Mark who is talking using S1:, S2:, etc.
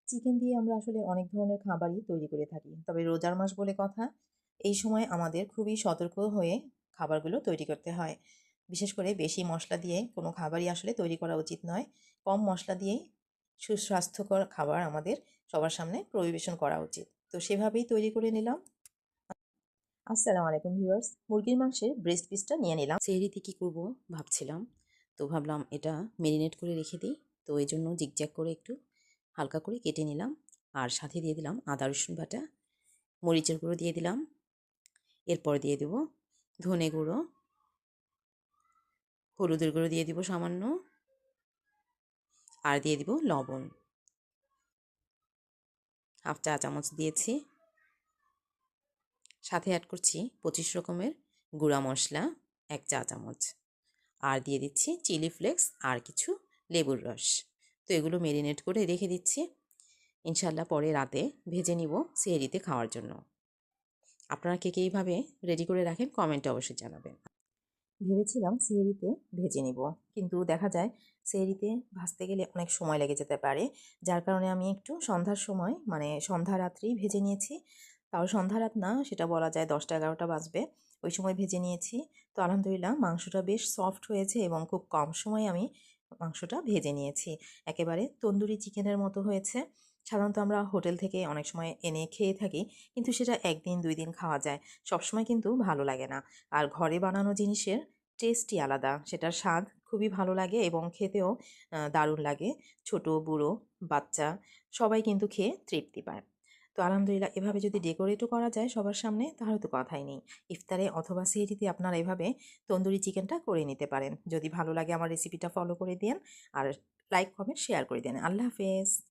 S1: Chicken দিয়ে আমরা আসলে অনেক ধরনের খাবারই তৈরি করে থাকি। তবে রোজার মাস বলে কথা, এই সময় আমাদের খুবই সতর্ক হয়ে খাবারগুলো তৈরি করতে হয়। বিশেষ করে বেশি মশলা দিয়ে কোনো খাবারই আসলে তৈরি করা উচিত নয়। কম মশলা দিয়েই সুস্বাস্থ্যকর খাবার আমাদের সবার সামনে পরিবেশন করা উচিত। তো সেভাবেই তৈরি করে নিলাম। আসসালামু আলাইকুম ভিউয়ার্স। মুরগির মাংসের ব্রেস্ট পিসটা নিয়ে নিলাম।
S2: সেহরিতে কী করব ভাবছিলাম, তো ভাবলাম এটা মেরিনেট করে রেখে দিই। তো এই জন্য জিগজ্যাগ করে একটু হালকা করে কেটে নিলাম। আর সাথে দিয়ে দিলাম আদা রসুন বাটা, মরিচের গুঁড়ো দিয়ে দিলাম। এরপর দিয়ে দেব ধনে গুঁড়ো, হলুদের গুঁড়ো দিয়ে দিব সামান্য, আর দিয়ে দিব লবণ, হাফ চা চামচ দিয়েছি। সাথে অ্যাড করছি 25 রকমের গুঁড়া মশলা 1 চা চামচ, আর দিয়ে দিচ্ছি চিলি ফ্লেক্স আর কিছু লেবুর রস। তো এগুলো মেরিনেট করে রেখে দিচ্ছি, ইনশাল্লাহ পরে রাতে ভেজে নিব সেহরিতে খাওয়ার জন্য। আপনারা কে কে এইভাবে রেডি করে রাখেন কমেন্টে অবশ্যই জানাবেন।
S1: ভেবেছিলাম সেহরিতে ভেজে নিব, কিন্তু দেখা যায় সেহরিতে ভাজতে গেলে অনেক সময় লেগে যেতে পারে। যার কারণে আমি একটু সন্ধ্যার সময়, মানে সন্ধ্যা রাত্রেই ভেজে নিয়েছি। তাও সন্ধ্যা রাত না, সেটা বলা যায় 10টা 11টা বাজবে, ওই সময় ভেজে নিয়েছি। তো আলহামদুলিল্লাহ মাংসটা বেশ সফট হয়েছে এবং খুব কম সময়ে আমি মাংসটা ভেজে নিয়েছি। একেবারে তন্দুরি চিকেনের মতো হয়েছে। সাধারণত আমরা হোটেল থেকে অনেক সময় এনে খেয়ে থাকি, কিন্তু সেটা 1 দিন 2 দিন খাওয়া যায়, সবসময় কিন্তু ভালো লাগে না। আর ঘরে বানানো জিনিসের টেস্টই আলাদা, সেটার স্বাদ খুবই ভালো লাগে এবং খেতেও দারুণ লাগে। ছোট বুড়ো বাচ্চা সবাই কিন্তু খেয়ে তৃপ্তি পায়। তো আলহামদুলিল্লাহ এভাবে যদি ডেকোরেটও করা যায় সবার সামনে, তাহলে তো কথাই নেই। ইফতারে অথবা সেহরিতে আপনারা এভাবে তন্দুরি চিকেনটা করে নিতে পারেন। যদি ভালো লাগে আমার রেসিপিটা ফলো করে দিন, আর লাইক কমেন্ট শেয়ার করে দিন। আল্লাহ হাফেজ।